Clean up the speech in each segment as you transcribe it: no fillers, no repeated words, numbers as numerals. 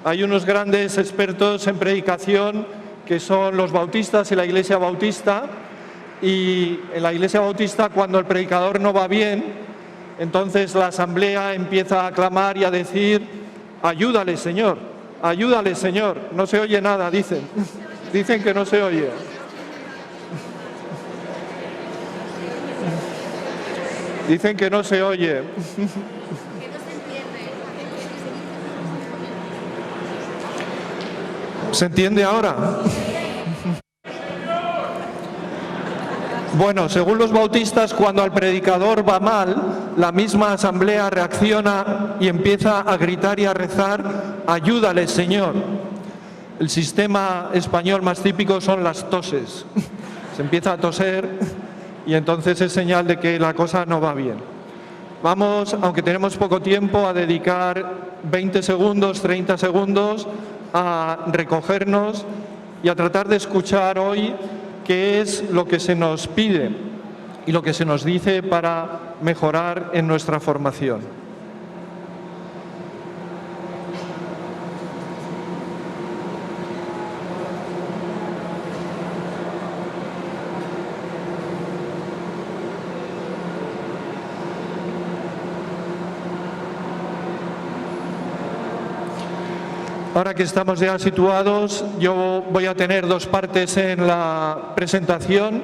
Hay unos grandes expertos en predicación que son los bautistas y la Iglesia Bautista, y en la Iglesia Bautista, cuando el predicador no va bien, entonces la asamblea empieza a clamar y a decir: ayúdale, Señor, ayúdale, Señor. No se oye nada, dicen. Dicen que no se oye. Dicen que no se oye. ¿Se entiende ahora? Bueno, según los bautistas, cuando al predicador va mal, la misma asamblea reacciona y empieza a gritar y a rezar: ayúdale, Señor. El sistema español más típico son las toses. Se empieza a toser y entonces es señal de que la cosa no va bien. Vamos, aunque tenemos poco tiempo, a dedicar 20 segundos, 30 segundos a recogernos y a tratar de escuchar hoy qué es lo que se nos pide y lo que se nos dice para mejorar en nuestra formación. Ahora que estamos ya situados, yo voy a tener dos partes en la presentación.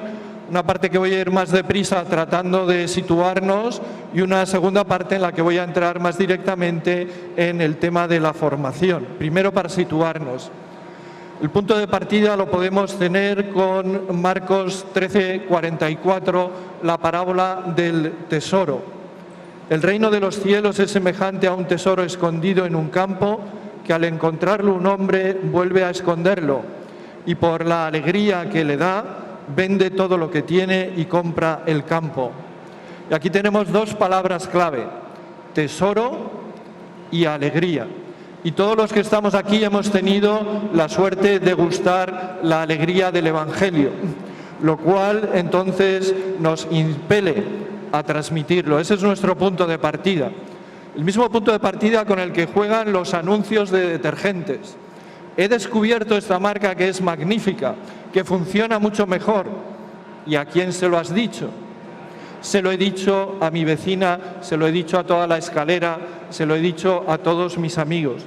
Una parte que voy a ir más deprisa tratando de situarnos y una segunda parte en la que voy a entrar más directamente en el tema de la formación. Primero, para situarnos. El punto de partida lo podemos tener con Marcos 13:44, la parábola del tesoro. El reino de los cielos es semejante a un tesoro escondido en un campo, que al encontrarlo un hombre vuelve a esconderlo, y por la alegría que le da, vende todo lo que tiene y compra el campo. Y aquí tenemos dos palabras clave: tesoro y alegría. Y todos los que estamos aquí hemos tenido la suerte de gustar la alegría del Evangelio, lo cual entonces nos impele a transmitirlo. Ese es nuestro punto de partida. El mismo punto de partida con el que juegan los anuncios de detergentes. He descubierto esta marca que es magnífica, que funciona mucho mejor. ¿Y a quién se lo has dicho? Se lo he dicho a mi vecina, se lo he dicho a toda la escalera, se lo he dicho a todos mis amigos.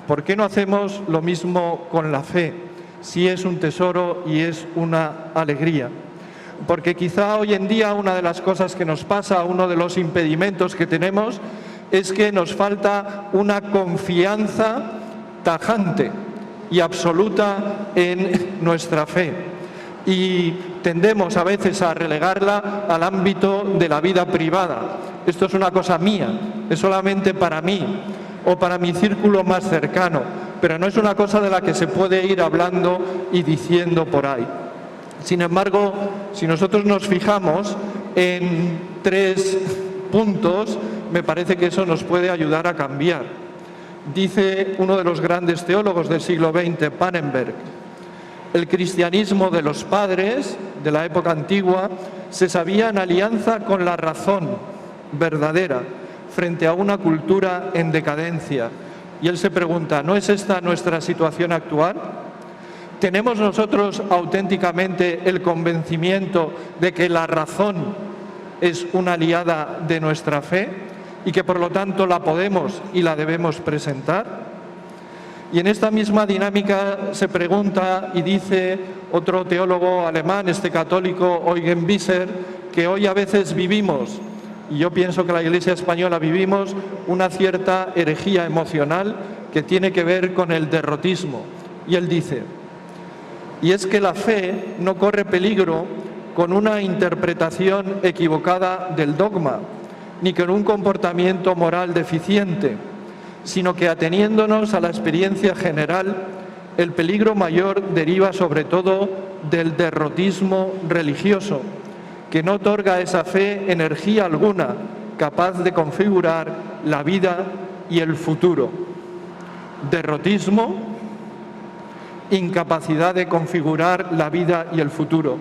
¿Por qué no hacemos lo mismo con la fe, si es un tesoro y es una alegría? Porque quizá hoy en día una de las cosas que nos pasa, uno de los impedimentos que tenemos, es que nos falta una confianza tajante y absoluta en nuestra fe. Y tendemos a veces a relegarla al ámbito de la vida privada. Esto es una cosa mía, es solamente para mí o para mi círculo más cercano, pero no es una cosa de la que se puede ir hablando y diciendo por ahí. Sin embargo, si nosotros nos fijamos en 3 puntos, me parece que eso nos puede ayudar a cambiar. Dice uno de los grandes teólogos del siglo XX, Pannenberg: el cristianismo de los padres de la época antigua se sabía en alianza con la razón verdadera frente a una cultura en decadencia. Y él se pregunta: ¿no es esta nuestra situación actual? ¿Tenemos nosotros auténticamente el convencimiento de que la razón es una aliada de nuestra fe y que por lo tanto la podemos y la debemos presentar? Y en esta misma dinámica se pregunta y dice otro teólogo alemán, católico, Eugen Visser, que hoy a veces vivimos, y yo pienso que la Iglesia española vivimos, una cierta herejía emocional que tiene que ver con el derrotismo. Y él dice: y es que la fe no corre peligro con una interpretación equivocada del dogma, ni con un comportamiento moral deficiente, sino que, ateniéndonos a la experiencia general, el peligro mayor deriva sobre todo del derrotismo religioso, que no otorga a esa fe energía alguna capaz de configurar la vida y el futuro. Derrotismo, incapacidad de configurar la vida y el futuro.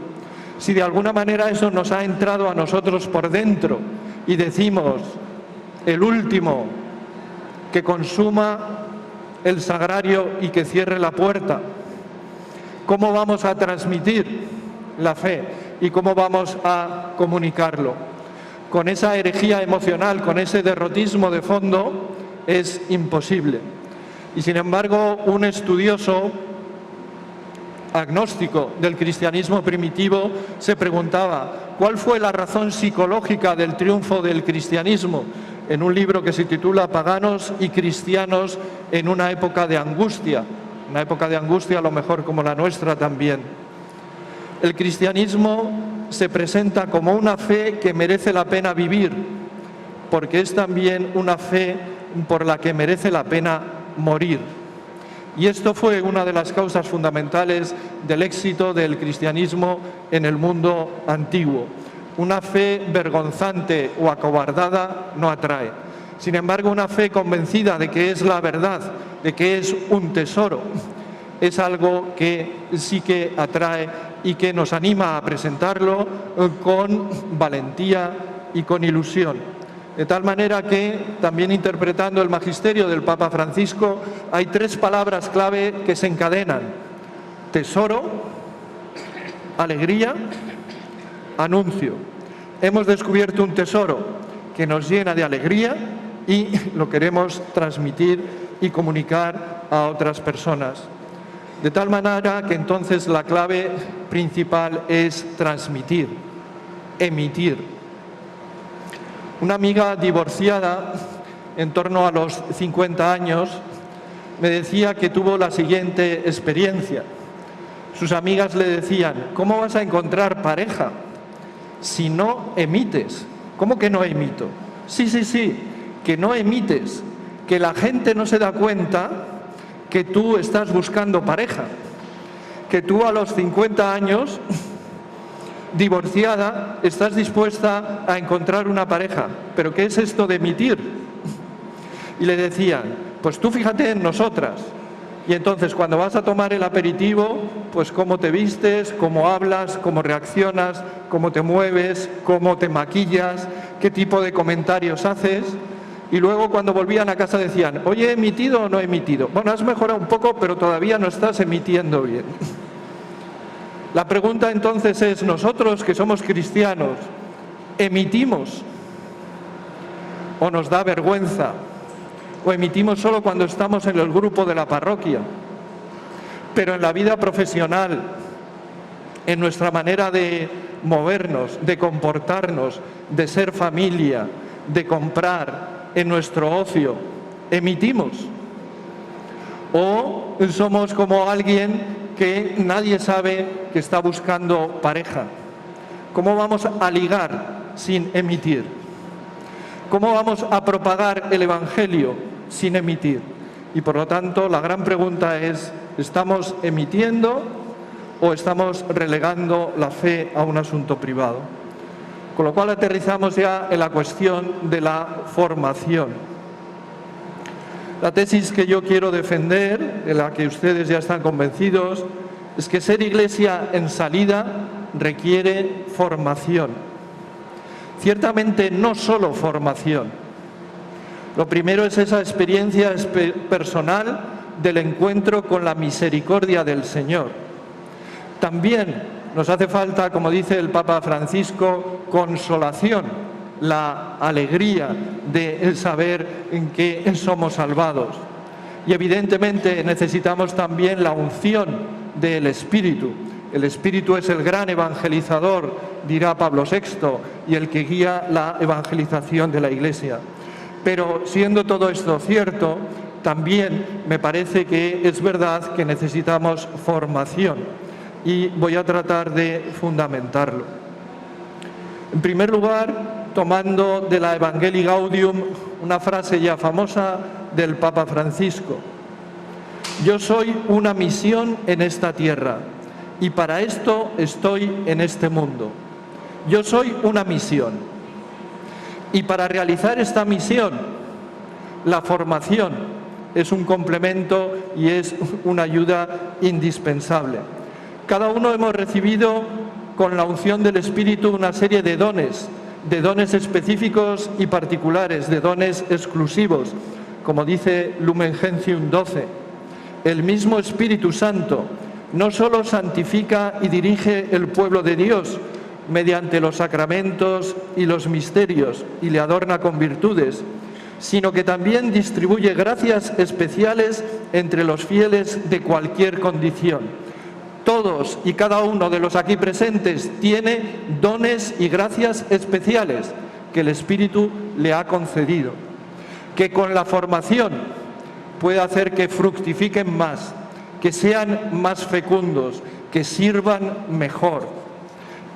Si de alguna manera eso nos ha entrado a nosotros por dentro y decimos: el último que consuma el sagrario y que cierre la puerta? ¿Cómo vamos a transmitir la fe y cómo vamos a comunicarlo? Con esa herejía emocional, con ese derrotismo de fondo, es imposible. Y sin embargo, un estudioso agnóstico del cristianismo primitivo se preguntaba ¿cuál fue la razón psicológica del triunfo del cristianismo? En un libro que se titula Paganos y cristianos en una época de angustia a lo mejor como la nuestra también. El cristianismo se presenta como una fe que merece la pena vivir, porque es también una fe por la que merece la pena morir. Y esto fue una de las causas fundamentales del éxito del cristianismo en el mundo antiguo. Una fe vergonzante o acobardada no atrae. Sin embargo, una fe convencida de que es la verdad, de que es un tesoro, es algo que sí que atrae y que nos anima a presentarlo con valentía y con ilusión. De tal manera que, también interpretando el magisterio del Papa Francisco, hay 3 palabras clave que se encadenan: tesoro, alegría, anuncio. Hemos descubierto un tesoro que nos llena de alegría y lo queremos transmitir y comunicar a otras personas. De tal manera que entonces la clave principal es transmitir, emitir. Una amiga divorciada, en torno a los 50 años, me decía que tuvo la siguiente experiencia. Sus amigas le decían: ¿cómo vas a encontrar pareja si no emites? ¿Cómo que no emito? Sí, que no emites, que la gente no se da cuenta que tú estás buscando pareja, que tú a los 50 años, divorciada, estás dispuesta a encontrar una pareja. ¿Pero qué es esto de emitir? Y le decían: pues tú fíjate en nosotras. Y entonces cuando vas a tomar el aperitivo, pues cómo te vistes, cómo hablas, cómo reaccionas, cómo te mueves, cómo te maquillas, qué tipo de comentarios haces. Y luego cuando volvían a casa decían: oye, ¿he emitido o no he emitido? Bueno, has mejorado un poco, pero todavía no estás emitiendo bien. La pregunta entonces es: nosotros que somos cristianos, ¿emitimos o nos da vergüenza? ¿O emitimos solo cuando estamos en el grupo de la parroquia? Pero en la vida profesional, en nuestra manera de movernos, de comportarnos, de ser familia, de comprar, en nuestro ocio, ¿emitimos? ¿O somos como alguien que nadie sabe que está buscando pareja? ¿Cómo vamos a ligar sin emitir? ¿Cómo vamos a propagar el Evangelio sin emitir? Y por lo tanto, la gran pregunta es: ¿estamos emitiendo o estamos relegando la fe a un asunto privado? Con lo cual aterrizamos ya en la cuestión de la formación. La tesis que yo quiero defender, de la que ustedes ya están convencidos, es que ser iglesia en salida requiere formación. Ciertamente no solo formación. Lo primero es esa experiencia personal del encuentro con la misericordia del Señor. También nos hace falta, como dice el Papa Francisco, consolación, la alegría de saber en qué somos salvados. Y evidentemente necesitamos también la unción del Espíritu. El Espíritu es el gran evangelizador, dirá Pablo VI, y el que guía la evangelización de la Iglesia. Pero siendo todo esto cierto, también me parece que es verdad que necesitamos formación. Y voy a tratar de fundamentarlo. En primer lugar, tomando de la Evangelii Gaudium una frase ya famosa del Papa Francisco: yo soy una misión en esta tierra y para esto estoy en este mundo. Yo soy una misión. Y para realizar esta misión, la formación es un complemento y es una ayuda indispensable. Cada uno hemos recibido con la unción del Espíritu una serie de dones específicos y particulares, de dones exclusivos, como dice Lumen Gentium 12, el mismo Espíritu Santo no solo santifica y dirige el pueblo de Dios mediante los sacramentos y los misterios y le adorna con virtudes, sino que también distribuye gracias especiales entre los fieles de cualquier condición. Todos y cada uno de los aquí presentes tiene dones y gracias especiales que el Espíritu le ha concedido, que con la formación puede hacer que fructifiquen más, que sean más fecundos, que sirvan mejor.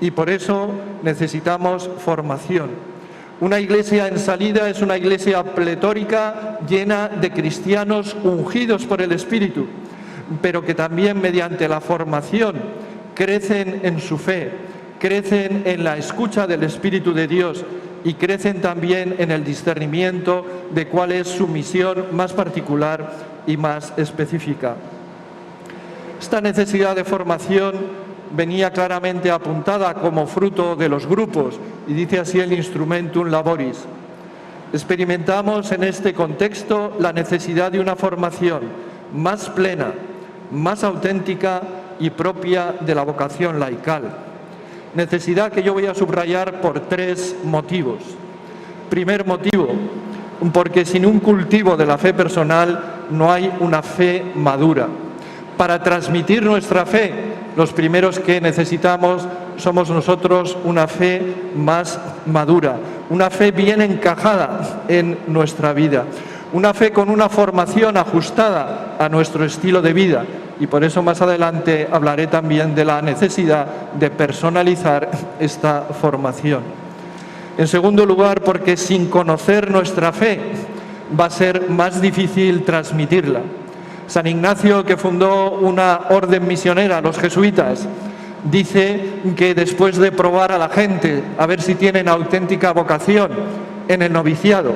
Y por eso necesitamos formación. Una iglesia en salida es una iglesia pletórica, llena de cristianos ungidos por el Espíritu, pero que también mediante la formación crecen en su fe, crecen en la escucha del Espíritu de Dios y crecen también en el discernimiento de cuál es su misión más particular y más específica. Esta necesidad de formación venía claramente apuntada como fruto de los grupos, y dice así el Instrumentum Laboris. Experimentamos en este contexto la necesidad de una formación más plena, más auténtica y propia de la vocación laical. Necesidad que yo voy a subrayar por 3 motivos. Primer motivo, porque sin un cultivo de la fe personal no hay una fe madura. Para transmitir nuestra fe, los primeros que necesitamos somos nosotros una fe más madura, una fe bien encajada en nuestra vida, una fe con una formación ajustada a nuestro estilo de vida. Y por eso más adelante hablaré también de la necesidad de personalizar esta formación. En segundo lugar, porque sin conocer nuestra fe va a ser más difícil transmitirla. San Ignacio, que fundó una orden misionera, los jesuitas, dice que después de probar a la gente a ver si tienen auténtica vocación en el noviciado,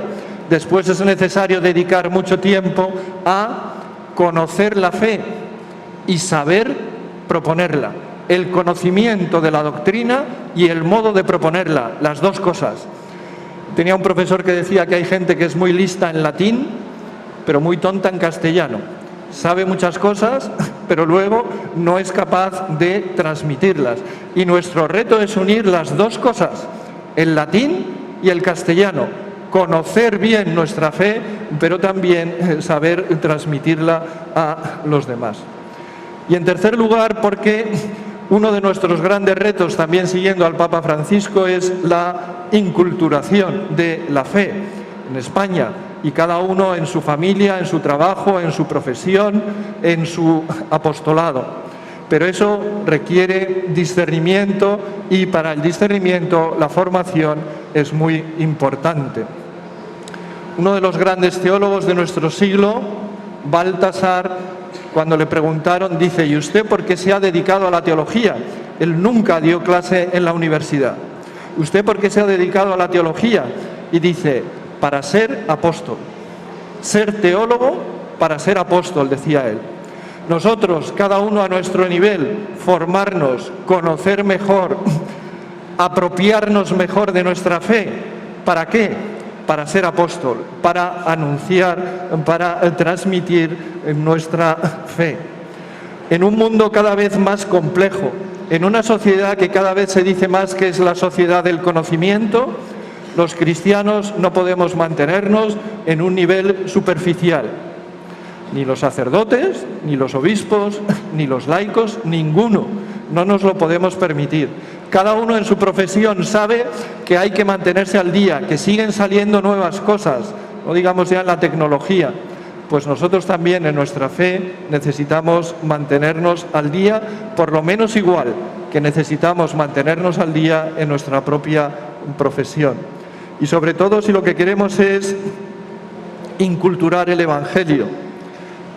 después es necesario dedicar mucho tiempo a conocer la fe y saber proponerla. El conocimiento de la doctrina y el modo de proponerla, las dos cosas. Tenía un profesor que decía que hay gente que es muy lista en latín, pero muy tonta en castellano. Sabe muchas cosas, pero luego no es capaz de transmitirlas. Y nuestro reto es unir las dos cosas, el latín y el castellano. Conocer bien nuestra fe, pero también saber transmitirla a los demás. Y en tercer lugar, porque uno de nuestros grandes retos, también siguiendo al Papa Francisco, es la inculturación de la fe en España, y cada uno en su familia, en su trabajo, en su profesión, en su apostolado. Pero eso requiere discernimiento, y para el discernimiento la formación es muy importante. Uno de los grandes teólogos de nuestro siglo, Baltasar, cuando le preguntaron, dice: ¿y usted por qué se ha dedicado a la teología? Él nunca dio clase en la universidad. ¿Usted por qué se ha dedicado a la teología? Y dice: para ser apóstol. Ser teólogo para ser apóstol, decía él. Nosotros, cada uno a nuestro nivel, formarnos, conocer mejor, apropiarnos mejor de nuestra fe. ¿Para qué? Para ser apóstol, para anunciar, para transmitir nuestra fe. En un mundo cada vez más complejo, en una sociedad que cada vez se dice más que es la sociedad del conocimiento, los cristianos no podemos mantenernos en un nivel superficial. Ni los sacerdotes, ni los obispos, ni los laicos, ninguno. No nos lo podemos permitir. Cada uno en su profesión sabe que hay que mantenerse al día, que siguen saliendo nuevas cosas, no digamos ya en la tecnología. Pues nosotros también en nuestra fe necesitamos mantenernos al día, por lo menos igual que necesitamos mantenernos al día en nuestra propia profesión. Y sobre todo si lo que queremos es inculturar el Evangelio.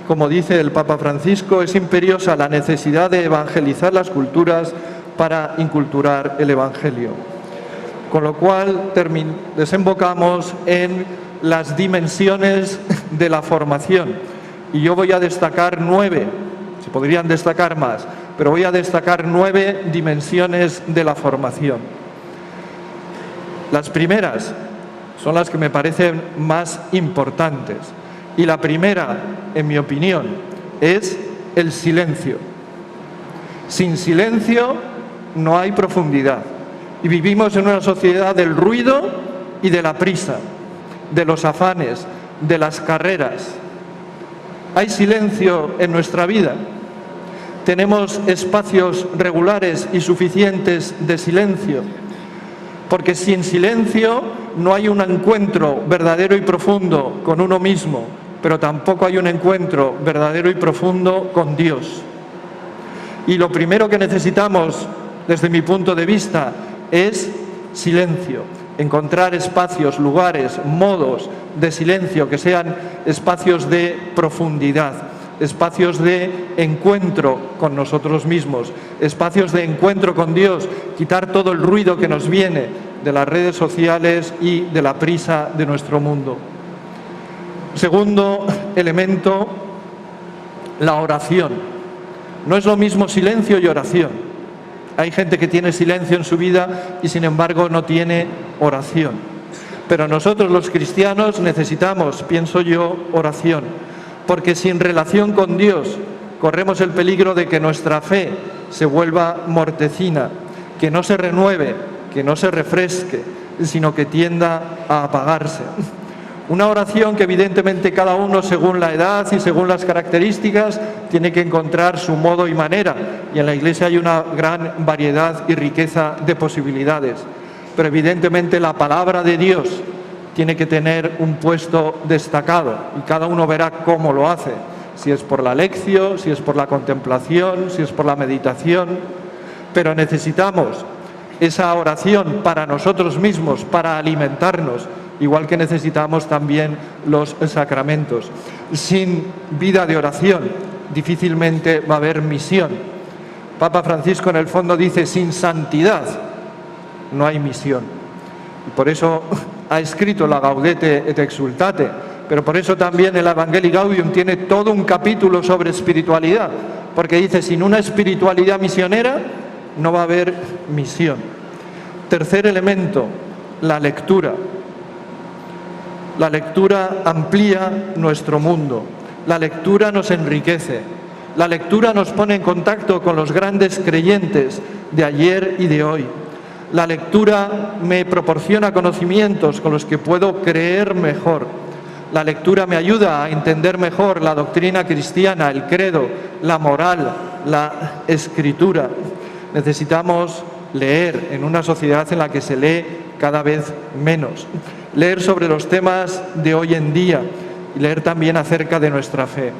Como dice el Papa Francisco, es imperiosa la necesidad de evangelizar las culturas para inculturar el Evangelio. Con lo cual desembocamos en las dimensiones de la formación. Y yo voy a destacar 9, se podrían destacar más, pero voy a destacar 9 dimensiones de la formación. Las primeras son las que me parecen más importantes, Y la primera, en mi opinión, es el silencio. Sin silencio no hay profundidad. Y vivimos en una sociedad del ruido y de la prisa, de los afanes, de las carreras. ¿Hay silencio en nuestra vida? ¿Tenemos espacios regulares y suficientes de silencio? Porque sin silencio no hay un encuentro verdadero y profundo con uno mismo, pero tampoco hay un encuentro verdadero y profundo con Dios. Y lo primero que necesitamos, desde mi punto de vista, es silencio. Encontrar espacios, lugares, modos de silencio que sean espacios de profundidad, espacios de encuentro con nosotros mismos, espacios de encuentro con Dios, quitar todo el ruido que nos viene de las redes sociales y de la prisa de nuestro mundo. Segundo elemento, la oración. No es lo mismo silencio y oración. Hay gente que tiene silencio en su vida y sin embargo no tiene oración. Pero nosotros los cristianos necesitamos, pienso yo, oración. Porque sin relación con Dios corremos el peligro de que nuestra fe se vuelva mortecina, que no se renueve, que no se refresque, sino que tienda a apagarse. Una oración que evidentemente cada uno, según la edad y según las características, tiene que encontrar su modo y manera. Y en la Iglesia hay una gran variedad y riqueza de posibilidades. Pero evidentemente la palabra de Dios tiene que tener un puesto destacado y cada uno verá cómo lo hace. Si es por la lección, si es por la contemplación, si es por la meditación. Pero necesitamos esa oración para nosotros mismos, para alimentarnos, igual que necesitamos también los sacramentos. Sin vida de oración difícilmente va a haber misión. Papa Francisco en el fondo dice, sin santidad no hay misión. Y por eso ha escrito la Gaudete et Exsultate, pero por eso también el Evangelii Gaudium tiene todo un capítulo sobre espiritualidad, porque dice, sin una espiritualidad misionera no va a haber misión. Tercer elemento, la lectura. La lectura amplía nuestro mundo, la lectura nos enriquece, la lectura nos pone en contacto con los grandes creyentes de ayer y de hoy. La lectura me proporciona conocimientos con los que puedo creer mejor. La lectura me ayuda a entender mejor la doctrina cristiana, el credo, la moral, la escritura. Necesitamos leer en una sociedad en la que se lee cada vez menos. Leer sobre los temas de hoy en día y leer también acerca de nuestra fe.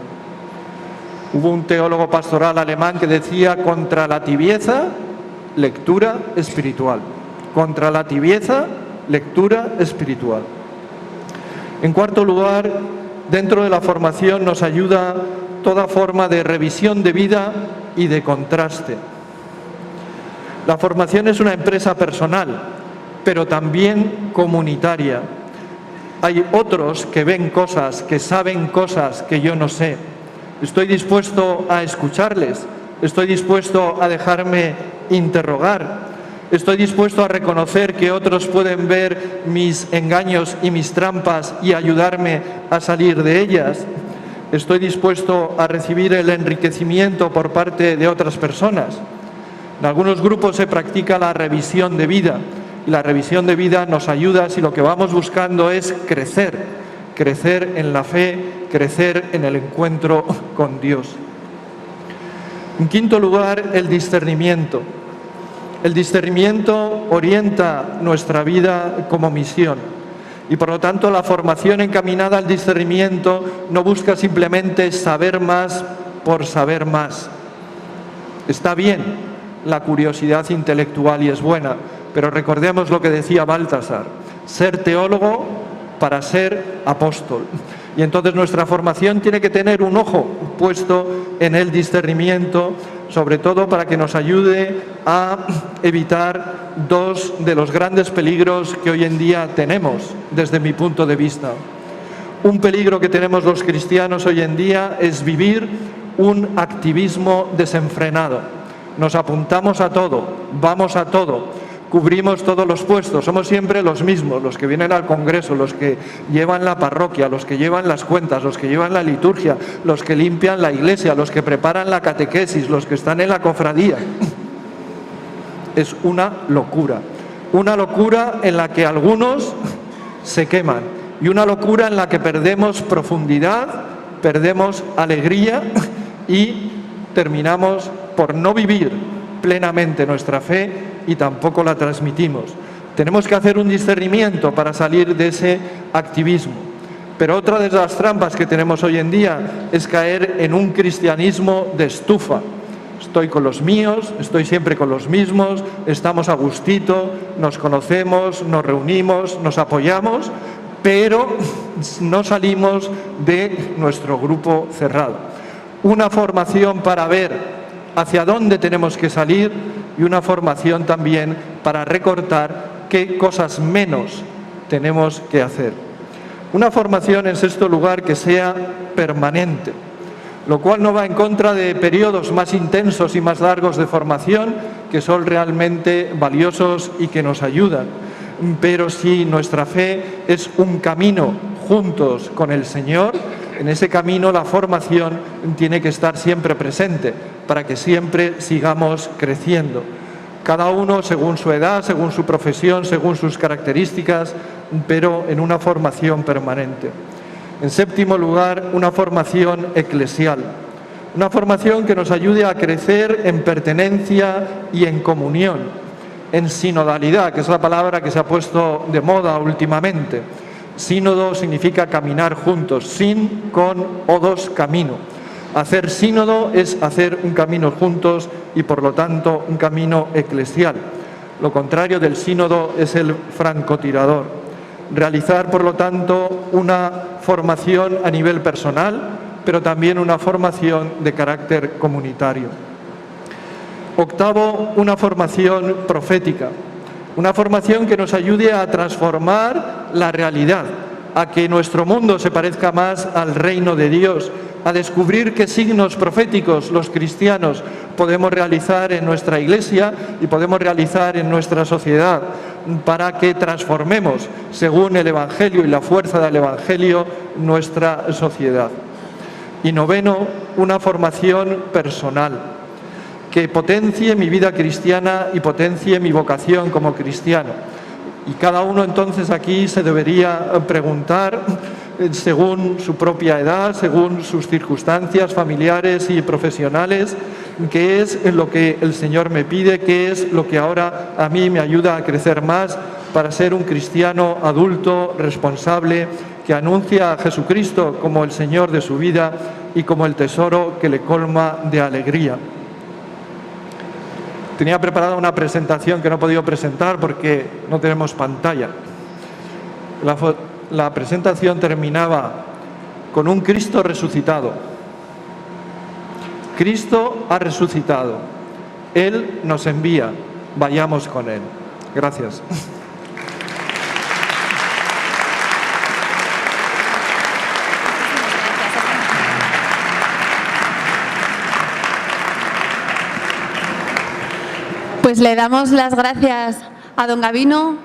Hubo un teólogo pastoral alemán que decía, contra la tibieza, lectura espiritual. Contra la tibieza, lectura espiritual. En cuarto lugar, dentro de la formación nos ayuda toda forma de revisión de vida y de contraste. La formación es una empresa personal, pero también comunitaria. Hay otros que ven cosas, que saben cosas que yo no sé. Estoy dispuesto a escucharles, estoy dispuesto a dejarme interrogar, estoy dispuesto a reconocer que otros pueden ver mis engaños y mis trampas y ayudarme a salir de ellas. Estoy dispuesto a recibir el enriquecimiento por parte de otras personas. En algunos grupos se practica la revisión de vida. Y la revisión de vida nos ayuda si lo que vamos buscando es crecer en la fe, crecer en el encuentro con Dios. En quinto lugar, el discernimiento. El discernimiento orienta nuestra vida como misión y por lo tanto la formación encaminada al discernimiento no busca simplemente saber más por saber más. Está bien la curiosidad intelectual y es buena, pero recordemos lo que decía Baltasar, ser teólogo para ser apóstol. Y entonces nuestra formación tiene que tener un ojo puesto en el discernimiento, sobre todo para que nos ayude a evitar dos de los grandes peligros que hoy en día tenemos, desde mi punto de vista. Un peligro que tenemos los cristianos hoy en día es vivir un activismo desenfrenado. Nos apuntamos a todo, vamos a todo, cubrimos todos los puestos, somos siempre los mismos, los que vienen al congreso, los que llevan la parroquia, los que llevan las cuentas, los que llevan la liturgia, los que limpian la iglesia, los que preparan la catequesis, los que están en la cofradía. Es una locura en la que algunos se queman y una locura en la que perdemos profundidad, perdemos alegría y terminamos por no vivir plenamente nuestra fe y tampoco la transmitimos. Tenemos que hacer un discernimiento para salir de ese activismo. Pero otra de las trampas que tenemos hoy en día es caer en un cristianismo de estufa. Estoy con los míos, estoy siempre con los mismos, estamos a gustito, nos conocemos, nos reunimos, nos apoyamos, pero no salimos de nuestro grupo cerrado. Una formación para ver hacia dónde tenemos que salir y una formación también para recortar qué cosas menos tenemos que hacer. Una formación, en sexto lugar, que sea permanente, lo cual no va en contra de periodos más intensos y más largos de formación, que son realmente valiosos y que nos ayudan. Pero si nuestra fe es un camino juntos con el Señor, en ese camino la formación tiene que estar siempre presente para que siempre sigamos creciendo. Cada uno según su edad, según su profesión, según sus características, pero en una formación permanente. En séptimo lugar, una formación eclesial. Una formación que nos ayude a crecer en pertenencia y en comunión, en sinodalidad, que es la palabra que se ha puesto de moda últimamente. Sínodo significa caminar juntos, sin, con, odos, camino. Hacer sínodo es hacer un camino juntos y, por lo tanto, un camino eclesial. Lo contrario del sínodo es el francotirador. Realizar, por lo tanto, una formación a nivel personal, pero también una formación de carácter comunitario. Octavo, una formación profética. Una formación que nos ayude a transformar la realidad, a que nuestro mundo se parezca más al reino de Dios, a descubrir qué signos proféticos los cristianos podemos realizar en nuestra iglesia y podemos realizar en nuestra sociedad para que transformemos, según el Evangelio y la fuerza del Evangelio, nuestra sociedad. Y noveno, una formación personal, que potencie mi vida cristiana y potencie mi vocación como cristiano. Y cada uno entonces aquí se debería preguntar, según su propia edad, según sus circunstancias familiares y profesionales, qué es lo que el Señor me pide, qué es lo que ahora a mí me ayuda a crecer más para ser un cristiano adulto, responsable, que anuncia a Jesucristo como el Señor de su vida y como el tesoro que le colma de alegría. Tenía preparada una presentación que no he podido presentar porque no tenemos pantalla. La presentación terminaba con un Cristo resucitado. Cristo ha resucitado. Él nos envía. Vayamos con Él. Gracias. Pues le damos las gracias a don Gabino.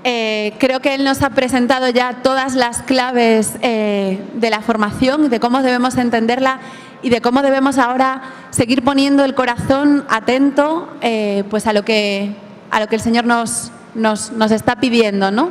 Creo que él nos ha presentado ya todas las claves de la formación, de cómo debemos entenderla y de cómo debemos ahora seguir poniendo el corazón atento pues a lo que el Señor nos está pidiendo, ¿no?